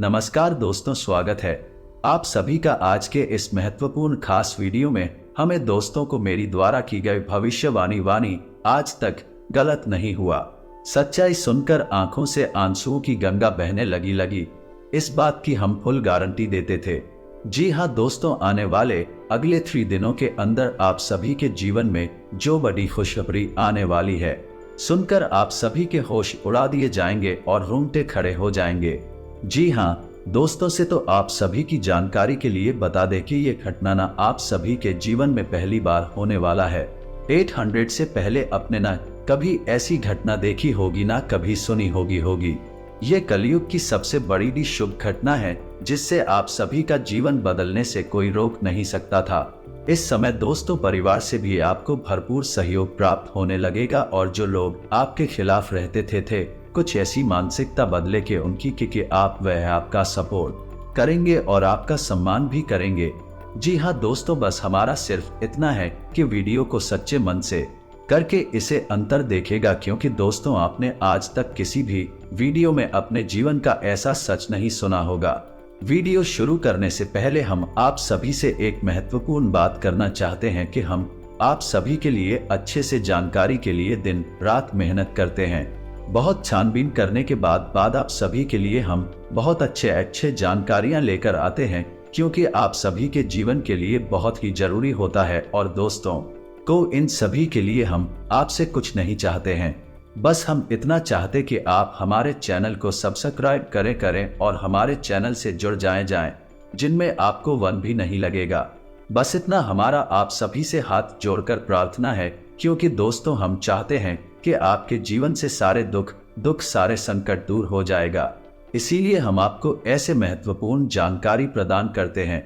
नमस्कार दोस्तों, स्वागत है आप सभी का आज के इस महत्वपूर्ण खास वीडियो में। हमें दोस्तों को मेरी द्वारा की गई भविष्यवाणी आज तक गलत नहीं हुआ। सच्चाई सुनकर आंखों से आंसुओं की गंगा बहने लगी। इस बात की हम फुल गारंटी देते थे। जी हाँ दोस्तों, आने वाले अगले 3 दिनों के अंदर आप सभी के जीवन में जो बड़ी खुशखबरी आने वाली है, सुनकर आप सभी के होश उड़ा दिए जाएंगे और रोंगटे खड़े हो जाएंगे। जी हाँ दोस्तों, से तो आप सभी की जानकारी के लिए बता दें कि ये घटना ना आप सभी के जीवन में पहली बार होने वाला है। 800 से पहले अपने ना कभी ऐसी घटना देखी होगी, ना कभी सुनी होगी। ये कलयुग की सबसे बड़ी शुभ घटना है जिससे आप सभी का जीवन बदलने से कोई रोक नहीं सकता था। इस समय दोस्तों, परिवार से भी आपको भरपूर सहयोग प्राप्त होने लगेगा और जो लोग आपके खिलाफ रहते थे कुछ ऐसी मानसिकता बदले के उनकी कि आप वह आपका सपोर्ट करेंगे और आपका सम्मान भी करेंगे। जी हाँ दोस्तों, बस हमारा सिर्फ इतना है कि वीडियो को सच्चे मन से करके इसे अंतर देखेगा, क्योंकि दोस्तों आपने आज तक किसी भी वीडियो में अपने जीवन का ऐसा सच नहीं सुना होगा। वीडियो शुरू करने से पहले हम आप सभी से एक महत्वपूर्ण बात करना चाहते हैं कि हम आप सभी के लिए अच्छे से जानकारी के लिए दिन रात मेहनत करते हैं। बहुत छानबीन करने के बाद आप सभी के लिए हम बहुत अच्छे जानकारियां लेकर आते हैं, क्योंकि आप सभी के जीवन के लिए बहुत ही जरूरी होता है। और दोस्तों को इन सभी के लिए हम आपसे कुछ नहीं चाहते हैं, बस हम इतना चाहते कि आप हमारे चैनल को सब्सक्राइब करें और हमारे चैनल से जुड़ जाएं, जिनमें आपको वन भी नहीं लगेगा। बस इतना हमारा आप सभी से हाथ जोड़कर प्रार्थना है, क्योंकि दोस्तों हम चाहते हैं कि आपके जीवन से सारे दुख सारे संकट दूर हो जाएगा। इसीलिए हम आपको ऐसे महत्वपूर्ण जानकारी प्रदान करते हैं।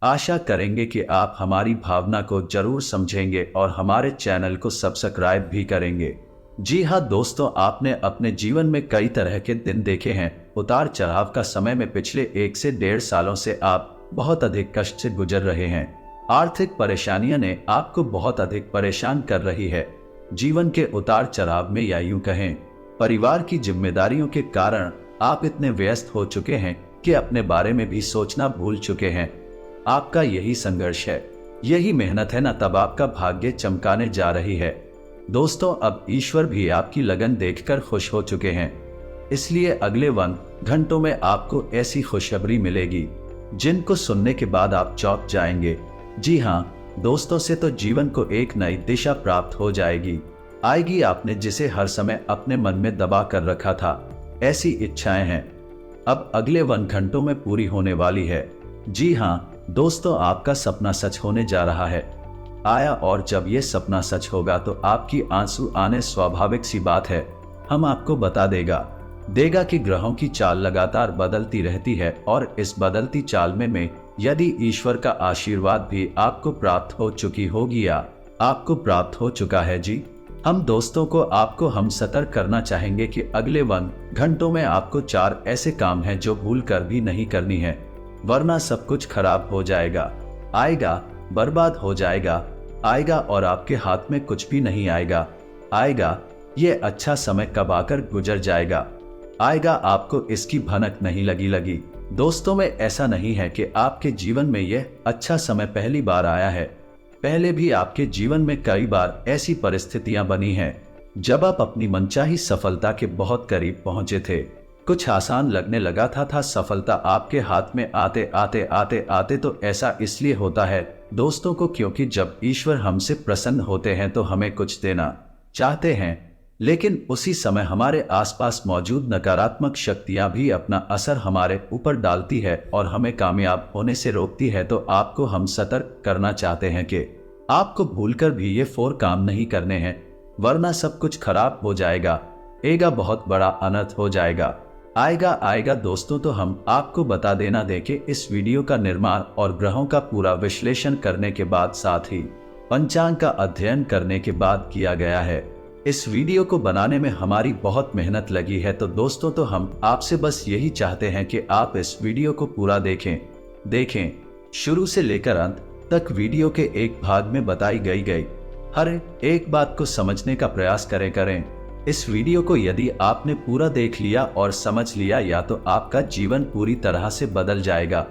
आशा करेंगे कि आप हमारी भावना को जरूर समझेंगे और हमारे चैनल को सब्सक्राइब भी करेंगे। जी हाँ दोस्तों, आपने अपने जीवन में कई तरह के दिन देखे हैं, उतार चढ़ाव का समय में पिछले 1 से 1.5 सालों से आप बहुत अधिक कष्ट से गुजर रहे हैं। आर्थिक परेशानियां ने आपको बहुत अधिक परेशान कर रही है। जीवन के उतार चढ़ाव में या यूं कहें परिवार की जिम्मेदारियों के कारण आप इतने व्यस्त हो चुके हैं कि अपने बारे में भी सोचना भूल चुके हैं। आपका यही संघर्ष है, यही मेहनत है ना, तब आपका भाग्य चमकाने जा रही है। दोस्तों अब ईश्वर भी आपकी लगन देखकर खुश हो चुके हैं, इसलिए अगले 1 घंटों में आपको ऐसी खुशखबरी मिलेगी जिनको सुनने के बाद आप चौंक जाएंगे। जी हाँ दोस्तों, से तो जीवन को एक नई दिशा प्राप्त हो आएगी। आपने जिसे हर समय अपने मन में दबा कर रखा था, ऐसी इच्छाएं हैं अब अगले 1 घंटों में पूरी होने वाली है। जी हाँ दोस्तों, आपका सपना सच होने जा रहा है आया, और जब ये सपना सच होगा तो आपकी आंसू आने स्वाभाविक सी बात है। हम आपको बता देगा कि ग्रहों की चाल लगातार बदलती रहती है और इस बदलती चाल में यदि ईश्वर का आशीर्वाद भी आपको प्राप्त हो चुकी होगी या आपको प्राप्त हो चुका है। जी हम दोस्तों को आपको हम सतर्क करना चाहेंगे कि अगले 1 घंटों में आपको 4 ऐसे काम हैं जो भूल कर भी नहीं करनी है, वरना सब कुछ खराब हो जाएगा, बर्बाद हो जाएगा और आपके हाथ में कुछ भी नहीं आएगा। ये अच्छा समय कब आकर गुजर जाएगा, आपको इसकी भनक नहीं लगी। दोस्तों में ऐसा नहीं है कि आपके जीवन में यह अच्छा समय पहली बार आया है। पहले भी आपके जीवन में कई बार ऐसी परिस्थितियां बनी हैं जब आप अपनी मनचाही सफलता के बहुत करीब पहुंचे थे। कुछ आसान लगने लगा था सफलता आपके हाथ में आते तो ऐसा इसलिए होता है दोस्तों को, क्योंकि जब ईश्वर हमसे प्रसन्न होते हैं तो हमें कुछ देना चाहते हैं, लेकिन उसी समय हमारे आसपास मौजूद नकारात्मक शक्तियां भी अपना असर हमारे ऊपर डालती है और हमें कामयाब होने से रोकती है। तो आपको हम सतर्क करना चाहते हैं कि आपको भूलकर भी ये 4 काम नहीं करने हैं, वरना सब कुछ खराब हो जाएगा, बहुत बड़ा अनर्थ हो जाएगा। आएगा दोस्तों, तो हम आपको बता देना दें कि इस वीडियो का निर्माण और ग्रहों का पूरा विश्लेषण करने के बाद, साथ ही पंचांग का अध्ययन करने के बाद किया गया है। इस वीडियो को बनाने में हमारी बहुत मेहनत लगी है। तो दोस्तों, तो हम आपसे बस यही चाहते हैं कि आप इस वीडियो को पूरा देखें शुरू से लेकर अंत तक। वीडियो के एक भाग में बताई गई हर एक बात को समझने का प्रयास करें। इस वीडियो को यदि आपने पूरा देख लिया और समझ लिया या तो आपका जीवन पूरी तरह से बदल जाएगा।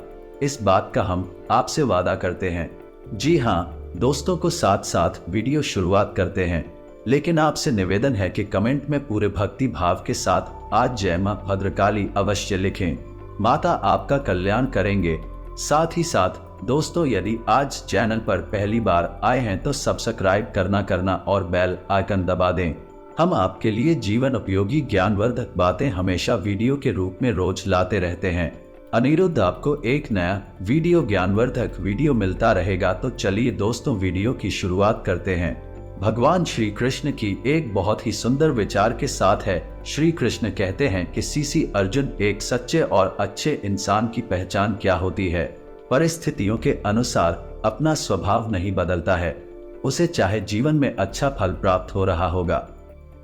इस बात का हम आपसे वादा करते हैं। जी हाँ दोस्तों को साथ साथ वीडियो शुरुआत करते हैं, लेकिन आपसे निवेदन है कि कमेंट में पूरे भक्ति भाव के साथ आज जय मां भद्रकाली अवश्य लिखें। माता आपका कल्याण करेंगे। साथ ही साथ दोस्तों यदि आज चैनल पर पहली बार आए हैं तो सब्सक्राइब करना और बेल आइकन दबा दें। हम आपके लिए जीवन उपयोगी ज्ञानवर्धक बातें हमेशा वीडियो के रूप में रोज लाते रहते हैं। अनिरुद्ध आपको एक नया ज्ञानवर्धक वीडियो मिलता रहेगा। तो चलिए दोस्तों वीडियो की शुरुआत करते हैं। भगवान श्री कृष्ण की एक बहुत ही सुंदर विचार के साथ है। श्री कृष्ण कहते हैं कि सीसी अर्जुन, एक सच्चे और अच्छे इंसान की पहचान क्या होती है? परिस्थितियों के अनुसार अपना स्वभाव नहीं बदलता है। उसे चाहे जीवन में अच्छा फल प्राप्त हो रहा होगा,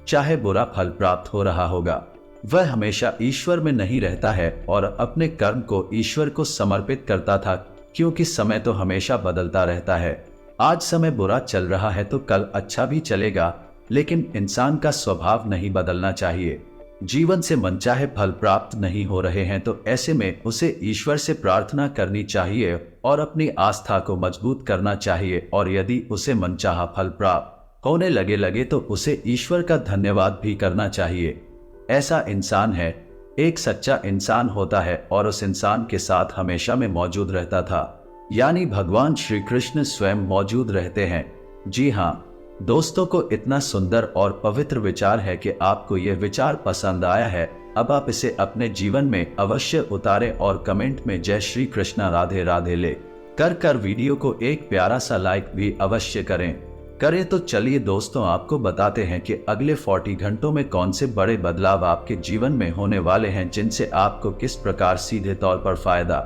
चाहे बुरा फल प्राप्त हो रहा होगा, वह हमेशा ईश्वर में नहीं रहता है और अपने कर्म को ईश्वर को समर्पित करता था, क्योंकि समय तो हमेशा बदलता रहता है। आज समय बुरा चल रहा है तो कल अच्छा भी चलेगा, लेकिन इंसान का स्वभाव नहीं बदलना चाहिए। जीवन से मनचाहे फल प्राप्त नहीं हो रहे हैं तो ऐसे में उसे ईश्वर से प्रार्थना करनी चाहिए और अपनी आस्था को मजबूत करना चाहिए। और यदि उसे मनचाहा फल प्राप्त होने लगे तो उसे ईश्वर का धन्यवाद भी करना चाहिए। ऐसा इंसान है, एक सच्चा इंसान होता है और उस इंसान के साथ हमेशा में मौजूद रहता था, यानी भगवान श्री कृष्ण स्वयं मौजूद रहते हैं। जी हाँ दोस्तों को इतना सुंदर और पवित्र विचार है कि आपको यह विचार पसंद आया है। अब आप इसे अपने जीवन में अवश्य उतारें और कमेंट में जय श्री कृष्ण राधे राधे ले कर वीडियो को एक प्यारा सा लाइक भी अवश्य करें। तो चलिए दोस्तों आपको बताते हैं कि अगले 40 घंटों में कौन से बड़े बदलाव आपके जीवन में होने वाले हैं, जिनसे आपको किस प्रकार सीधे तौर पर फायदा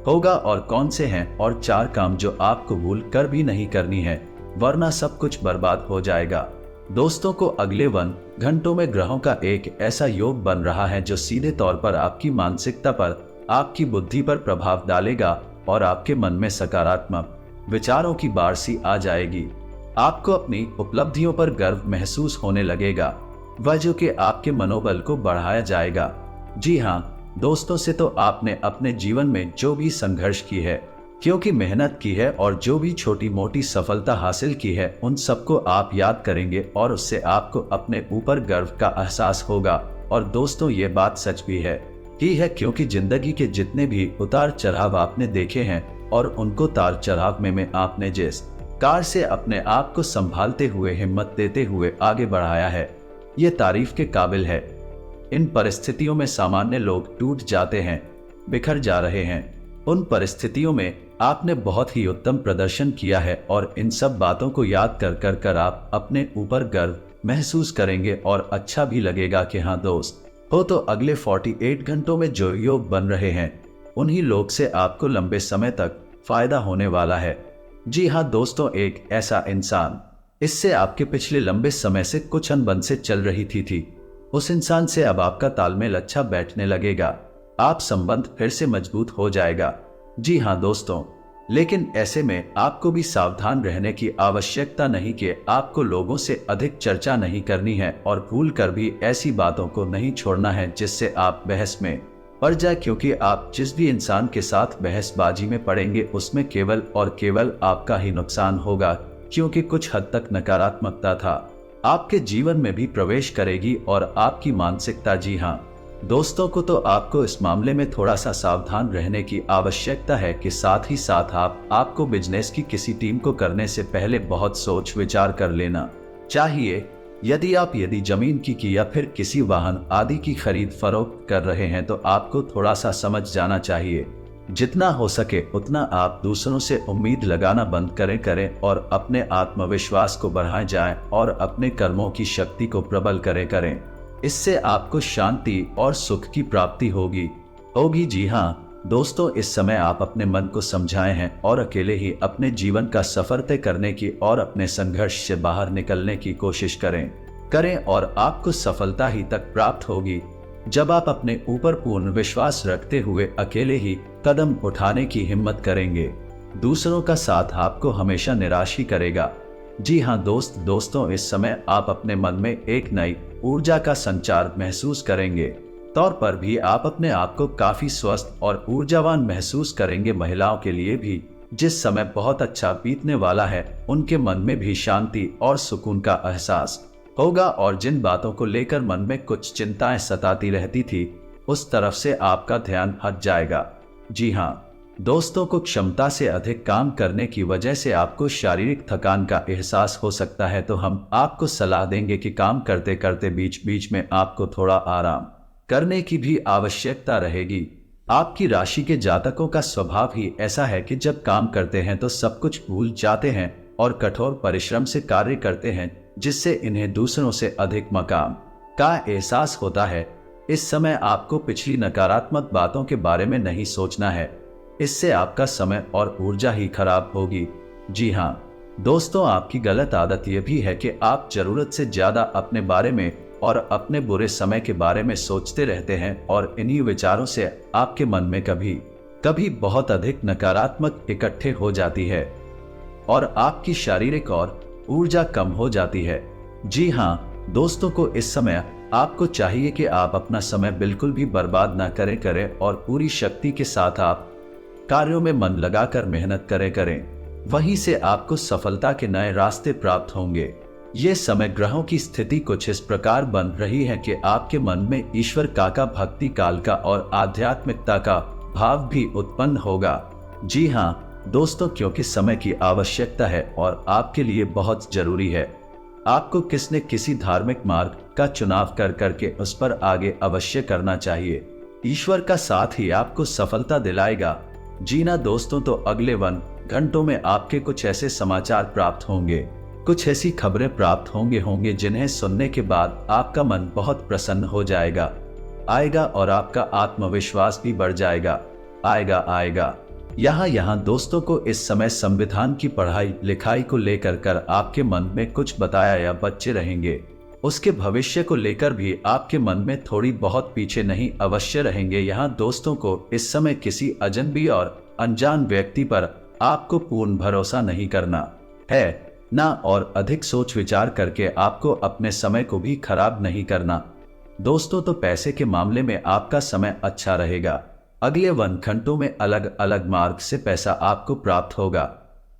होगा और कौन से हैं और 4 काम जो आपको भूल कर भी नहीं करनी है, वरना सब कुछ बर्बाद हो जाएगा। दोस्तों को अगले 1 घंटों में ग्रहों का एक ऐसा योग बन रहा है जो सीधे तौर पर आपकी मानसिकता पर, आपकी बुद्धि पर प्रभाव डालेगा और आपके मन में सकारात्मक विचारों की बारिश आ जाएगी। आपको अपनी उपलब्धियों पर गर्व महसूस होने लगेगा, वह जो कि आपके मनोबल को बढ़ाया जाएगा। जी हाँ दोस्तों से तो आपने अपने जीवन में जो भी संघर्ष की है, क्योंकि मेहनत की है और जो भी छोटी मोटी सफलता हासिल की है, उन सबको आप याद करेंगे और उससे आपको अपने ऊपर गर्व का एहसास होगा। और दोस्तों ये बात सच भी है ही है, क्योंकि जिंदगी के जितने भी उतार चढ़ाव आपने देखे हैं और उनको तार चढ़ाव में आपने जिस कार से अपने आप को संभालते हुए, हिम्मत देते हुए आगे बढ़ाया है, ये तारीफ के काबिल है। इन परिस्थितियों में सामान्य लोग टूट जाते हैं, बिखर जा रहे हैं। उन परिस्थितियों में आपने बहुत ही उत्तम प्रदर्शन किया है और इन सब बातों को याद कर आप अपने ऊपर गर्व महसूस करेंगे और अच्छा भी लगेगा कि हाँ दोस्त हो। तो अगले 48 घंटों में जो योग बन रहे हैं, उन्हीं लोग से आपको लंबे समय तक फायदा होने वाला है। जी हाँ दोस्तों, एक ऐसा इंसान, इससे आपके पिछले लंबे समय से कुछ अनबन से चल रही थी, उस इंसान से अब आपका तालमेल अच्छा बैठने लगेगा, आप संबंध फिर से मजबूत हो जाएगा। जी हाँ दोस्तों, लेकिन ऐसे में आपको भी सावधान रहने की आवश्यकता नहीं कि आपको लोगों से अधिक चर्चा नहीं करनी है और भूल कर भी ऐसी बातों को नहीं छोड़ना है जिससे आप बहस में पड़ जाए, क्योंकि आप जिस भी इंसान के साथ बहसबाजी में पड़ेंगे उसमें केवल और केवल आपका ही नुकसान होगा, क्योंकि कुछ हद तक नकारात्मकता था आपके जीवन में भी प्रवेश करेगी और आपकी मानसिकता। जी हाँ दोस्तों को तो आपको इस मामले में थोड़ा सा सावधान रहने की आवश्यकता है कि साथ ही साथ आपको बिजनेस की किसी टीम को करने से पहले बहुत सोच विचार कर लेना चाहिए। यदि जमीन की या फिर किसी वाहन आदि की खरीद फरोख्त कर रहे हैं तो आपको थोड़ा सा समझ जाना चाहिए। जितना हो सके उतना आप दूसरों से उम्मीद लगाना बंद करें और अपने आत्मविश्वास को बढ़ाएं जाएं और अपने कर्मों की शक्ति को प्रबल करें। इससे आपको शांति और सुख की प्राप्ति होगी। जी हाँ दोस्तों, इस समय आप अपने मन को समझाए हैं और अकेले ही अपने जीवन का सफर तय करने की और अपने संघर्ष से बाहर निकलने की कोशिश करें और आपको सफलता ही तक प्राप्त होगी जब आप अपने ऊपर पूर्ण विश्वास रखते हुए अकेले ही कदम उठाने की हिम्मत करेंगे। दूसरों का साथ आपको हमेशा निराश ही करेगा। जी हाँ दोस्तों इस समय आप अपने मन में एक नई ऊर्जा का संचार महसूस करेंगे। तौर पर भी आप अपने आप को काफी स्वस्थ और ऊर्जावान महसूस करेंगे। महिलाओं के लिए भी जिस समय बहुत अच्छा बीतने वाला है, उनके मन में भी शांति और सुकून का एहसास होगा और जिन बातों को लेकर मन में कुछ चिंताएं सताती रहती थी, उस तरफ से आपका ध्यान हट जाएगा। जी हाँ दोस्तों, को क्षमता से अधिक काम करने की वजह से आपको शारीरिक थकान का एहसास हो सकता है, तो हम आपको सलाह देंगे कि काम करते करते बीच बीच में आपको थोड़ा आराम करने की भी आवश्यकता रहेगी। आपकी राशि के जातकों का स्वभाव ही ऐसा है कि जब काम करते हैं तो सब कुछ भूल जाते हैं और कठोर परिश्रम से कार्य करते हैं, जिससे इन्हें दूसरों से अधिक मकाम का एहसास होता है। इस समय आपको पिछली नकारात्मक बातों के बारे में नहीं सोचना है, इससे आपका समय और ऊर्जा ही खराब होगी। जी हाँ दोस्तों, आपकी गलत आदत यह भी है कि आप जरूरत से ज्यादा अपने बारे में और अपने बुरे समय के बारे में सोचते रहते हैं और इन्हीं विचारों से आपके मन में कभी कभी बहुत अधिक नकारात्मक इकट्ठे हो जाती है और आपकी शारीरिक और ऊर्जा कम हो जाती है। जी हाँ दोस्तों, को इस समय आपको चाहिए कि आप अपना समय बिल्कुल भी बर्बाद ना करें और पूरी शक्ति के साथ आप कार्यों में मन लगाकर मेहनत करें। वहीं से आपको सफलता के नए रास्ते प्राप्त होंगे। ये समय ग्रहों की स्थिति कुछ इस प्रकार बन रही है कि आपके मन में ईश्वर का भक्ति काल का और आध्यात्मिकता का भाव भी उत्पन्न होगा। जी हाँ दोस्तों, क्योंकि समय की आवश्यकता है और आपके लिए बहुत जरूरी है। आपको किसी धार्मिक मार्ग का चुनाव करके उस पर आगे अवश्य करना चाहिए। ईश्वर का साथ ही आपको सफलता दिलाएगा। जी ना दोस्तों, तो अगले 1 घंटों में आपके कुछ ऐसे समाचार प्राप्त होंगे, कुछ ऐसी खबरें प्राप्त होंगे जिन्हें सुनने के बाद आपका मन बहुत प्रसन्न हो आएगा और आपका आत्मविश्वास भी बढ़ जाएगा। आएगा। यहाँ दोस्तों, को इस समय संविधान की पढ़ाई लिखाई को लेकर कर आपके मन में कुछ बताया या बच्चे रहेंगे। उसके भविष्य को लेकर भी आपके मन में थोड़ी बहुत पीछे नहीं अवश्य रहेंगे। यहाँ दोस्तों, को इस समय किसी अजनबी और अनजान व्यक्ति पर आपको पूर्ण भरोसा नहीं करना है ना, और अधिक सोच विचार करके आपको अपने समय को भी खराब नहीं करना। दोस्तों, तो पैसे के मामले में आपका समय अच्छा रहेगा। अगले 1 घंटों में अलग अलग मार्ग से पैसा आपको प्राप्त होगा।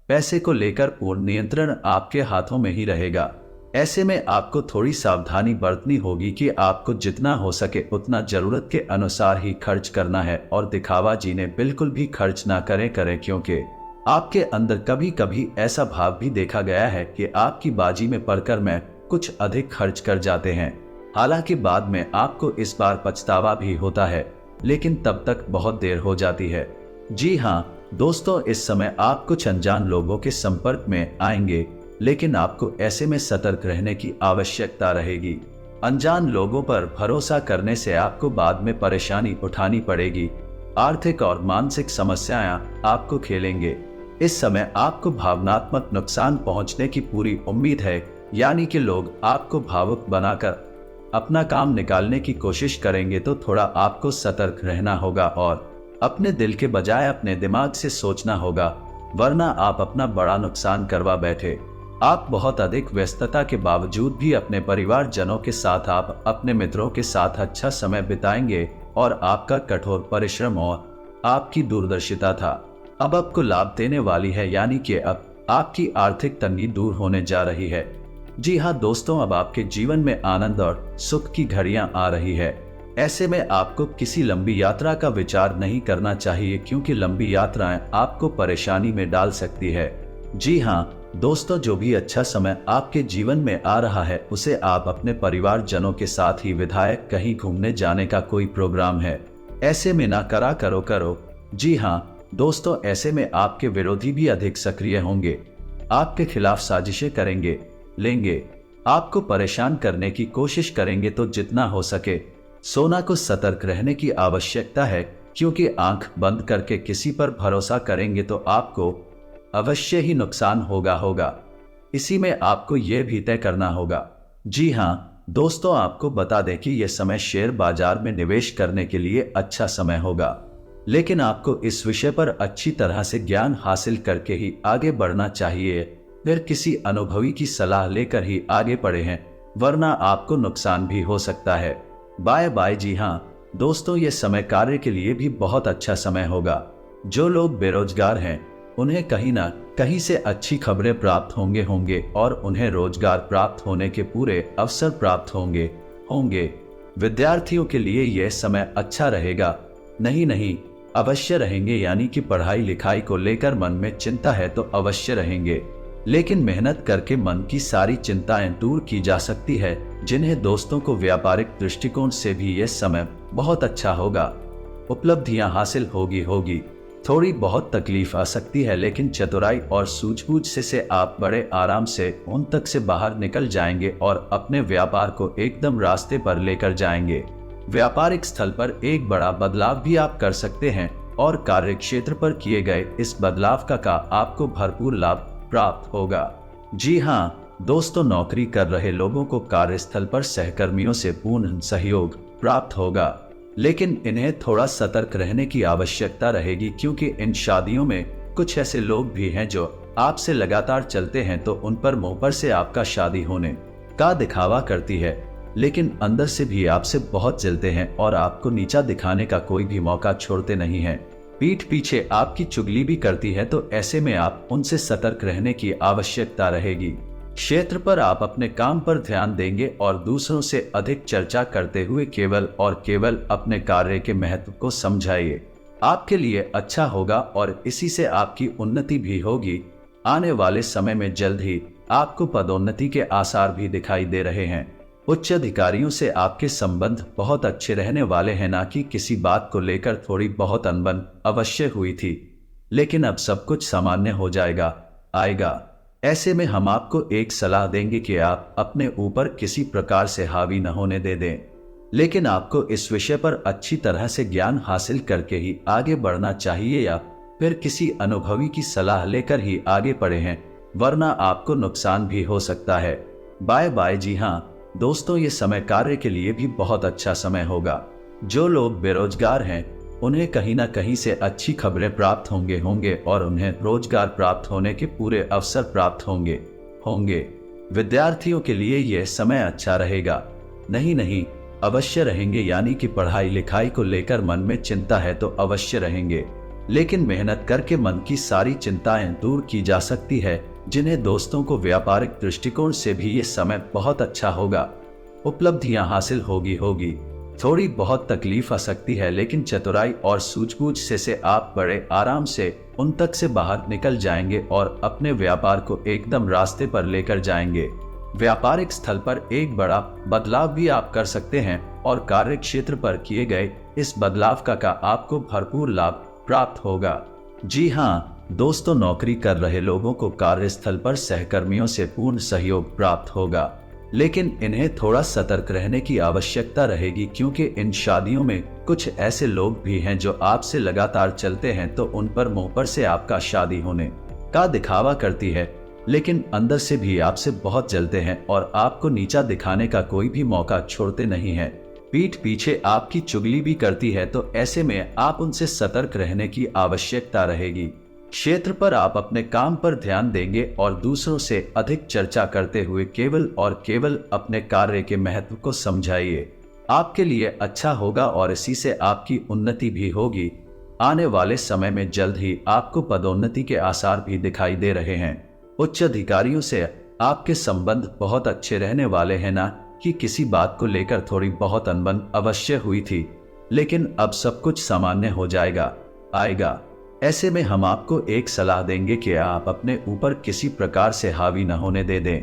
पैसे को लेकर पूर्ण नियंत्रण आपके हाथों में ही रहेगा। ऐसे में आपको थोड़ी सावधानी बरतनी होगी कि आपको जितना हो सके उतना जरूरत के अनुसार ही खर्च करना है और दिखावा जीने बिल्कुल भी खर्च ना करें, क्योंकि आपके अंदर कभी कभी ऐसा भाव भी देखा गया है कि आपकी बाजी में पड़कर मैं कुछ अधिक खर्च कर जाते हैं। हालांकि बाद में आपको इस बार पछतावा भी होता है, लेकिन तब तक बहुत देर हो जाती है। जी हाँ दोस्तों, इस समय आप कुछ अनजान लोगों के संपर्क में आएंगे, लेकिन आपको ऐसे में सतर्क रहने की आवश्यकता रहेगी। अनजान लोगों पर भरोसा करने से आपको बाद में परेशानी उठानी पड़ेगी। आर्थिक और मानसिक समस्याएं आपको खेलेंगे। इस समय आपको भावनात्मक नुकसान पहुंचने की पूरी उम्मीद है, यानी कि लोग आपको भावुक बनाकर अपना काम निकालने की कोशिश करेंगे, तो थोड़ा आपको सतर्क रहना होगा और अपने दिल के बजाय अपने दिमाग से सोचना होगा, वरना आप अपना बड़ा नुकसान करवा बैठे। आप बहुत अधिक व्यस्तता के बावजूद भी अपने परिवारजनों के साथ, आप अपने मित्रों के साथ अच्छा समय बिताएंगे और आपका कठोर परिश्रम और आपकी दूरदर्शिता था अब आपको लाभ देने वाली है, यानी कि अब आपकी आर्थिक तंगी दूर होने जा रही है। जी हाँ दोस्तों, अब आपके जीवन में आनंद और सुख की घड़ियां आ रही है। ऐसे में आपको किसी लंबी यात्रा का विचार नहीं करना चाहिए, क्योंकि लंबी यात्राएं आपको परेशानी में डाल सकती है। जी हाँ दोस्तों, जो भी अच्छा समय आपके जीवन में आ रहा है, उसे आप अपने परिवारजनों के साथ ही विधायक कहीं घूमने जाने का कोई प्रोग्राम है, ऐसे में ना करो। जी हाँ दोस्तों, ऐसे में आपके विरोधी भी अधिक सक्रिय होंगे, आपके खिलाफ साजिशें करेंगे, आपको परेशान करने की कोशिश करेंगे। तो जितना हो सके सोना को सतर्क रहने की आवश्यकता है, क्योंकि आंख बंद करके किसी पर भरोसा करेंगे तो आपको अवश्य ही नुकसान होगा। इसी में आपको यह भी तय करना होगा। जी हाँ दोस्तों, आपको बता दें कि यह समय शेयर बाजार में निवेश करने के लिए अच्छा समय होगा, लेकिन आपको इस विषय पर अच्छी तरह से ज्ञान हासिल करके ही आगे बढ़ना चाहिए। फिर किसी अनुभवी की सलाह लेकर ही आगे बढ़े हैं, वरना आपको नुकसान भी हो सकता है। Bye bye. जी हाँ दोस्तों, ये समय कार्य के लिए भी बहुत अच्छा समय होगा। जो लोग बेरोजगार हैं उन्हें कहीं ना कहीं से अच्छी खबरें प्राप्त होंगे और उन्हें रोजगार प्राप्त होने के पूरे अवसर प्राप्त होंगे। विद्यार्थियों के लिए यह समय अच्छा रहेगा। नहीं, अवश्य रहेंगे, यानी कि पढ़ाई लिखाई को लेकर मन में चिंता है तो अवश्य रहेंगे, लेकिन मेहनत करके मन की सारी चिंताएं दूर की जा सकती है। जिन्हें दोस्तों को व्यापारिक दृष्टिकोण से भी यह समय बहुत अच्छा होगा। उपलब्धियां हासिल होगी। थोड़ी बहुत तकलीफ आ सकती है, लेकिन चतुराई और सूझबूझ से आप बड़े आराम से उन तक से बाहर निकल जाएंगे और अपने व्यापार को एकदम रास्ते पर लेकर जाएंगे। व्यापारिक स्थल पर एक बड़ा बदलाव भी आप कर सकते हैं और कार्य क्षेत्र पर किए गए इस बदलाव का आपको भरपूर लाभ प्राप्त होगा। जी हाँ दोस्तों, नौकरी कर रहे लोगों को कार्यस्थल पर सहकर्मियों से पूर्ण सहयोग प्राप्त होगा, लेकिन इन्हें थोड़ा सतर्क रहने की आवश्यकता रहेगी, क्योंकि इन शादियों में कुछ ऐसे लोग भी हैं जो आपसे लगातार चलते हैं तो उन पर मुंह पर से आपका शादी होने का दिखावा करती है, लेकिन अंदर से भी आपसे बहुत जलते हैं और आपको नीचा दिखाने का कोई भी मौका छोड़ते नहीं हैं। पीठ पीछे आपकी चुगली भी करती है, तो ऐसे में आप उनसे सतर्क रहने की आवश्यकता रहेगी। क्षेत्र पर आप अपने काम पर ध्यान देंगे और दूसरों से अधिक चर्चा करते हुए केवल और केवल अपने कार्य के महत्व को समझाइए। आपके लिए अच्छा होगा और इसी से आपकी उन्नति भी होगी। आने वाले समय में जल्द ही आपको पदोन्नति के आसार भी दिखाई दे रहे हैं। उच्च अधिकारियों से आपके संबंध बहुत अच्छे रहने वाले हैं, ना कि किसी बात को लेकर थोड़ी बहुत अनबन अवश्य हुई थी, लेकिन अब सब कुछ सामान्य हो आएगा। ऐसे में हम आपको एक सलाह देंगे कि आप अपने ऊपर किसी प्रकार से हावी न होने दें, लेकिन आपको इस विषय पर अच्छी तरह से ज्ञान हासिल करके ही आगे बढ़ना चाहिए या फिर किसी अनुभवी की सलाह लेकर ही आगे बढ़े हैं, वरना आपको नुकसान भी हो सकता है। Bye bye. जी हाँ दोस्तों, ये समय कार्य के लिए भी बहुत अच्छा समय होगा। जो लोग बेरोजगार हैं उन्हें कहीं ना कहीं से अच्छी खबरें प्राप्त होंगे और उन्हें रोजगार प्राप्त होने के पूरे अवसर प्राप्त होंगे। विद्यार्थियों के लिए यह समय अच्छा रहेगा। नहीं, अवश्य रहेंगे, यानी कि पढ़ाई लिखाई को लेकर मन में चिंता है तो अवश्य रहेंगे, लेकिन मेहनत करके मन की सारी चिंताएं दूर की जा सकती है। जिन्हें दोस्तों को व्यापारिक दृष्टिकोण से भी ये समय बहुत अच्छा होगा। उपलब्धियां हासिल होगी। थोड़ी बहुत तकलीफ आ सकती है, लेकिन चतुराई और सूझबूझ से आप बड़े आराम से उन तक से बाहर निकल जाएंगे और अपने व्यापार को एकदम रास्ते पर लेकर जाएंगे। व्यापारिक स्थल पर एक बड़ा बदलाव भी आप कर सकते हैं और कार्य क्षेत्र पर किए गए इस बदलाव का आपको भरपूर लाभ प्राप्त होगा। जी हाँ दोस्तों, नौकरी कर रहे लोगों को कार्यस्थल पर सहकर्मियों से पूर्ण सहयोग प्राप्त होगा, लेकिन इन्हें थोड़ा सतर्क रहने की आवश्यकता रहेगी, क्योंकि इन शादियों में कुछ ऐसे लोग भी हैं जो आपसे लगातार चलते हैं तो उन पर मुंह पर से आपका शादी होने का दिखावा करती है, लेकिन अंदर से भी आपसे बहुत जलते हैं और आपको नीचा दिखाने का कोई भी मौका छोड़ते नहीं हैं। पीठ पीछे आपकी चुगली भी करती है, तो ऐसे में आप उनसे सतर्क रहने की आवश्यकता रहेगी। क्षेत्र पर आप अपने काम पर ध्यान देंगे और दूसरों से अधिक चर्चा करते हुए केवल और केवल अपने कार्य के महत्व को समझाइए। आपके लिए अच्छा होगा और इसी से आपकी उन्नति भी होगी। आने वाले समय में जल्द ही आपको पदोन्नति के आसार भी दिखाई दे रहे हैं। उच्च अधिकारियों से आपके संबंध बहुत अच्छे रहने वाले हैं, ना कि किसी बात को लेकर थोड़ी बहुत अनबन अवश्य हुई थी, लेकिन अब सब कुछ सामान्य हो आएगा। ऐसे में हम आपको एक सलाह देंगे कि आप अपने ऊपर किसी प्रकार से हावी न होने दें।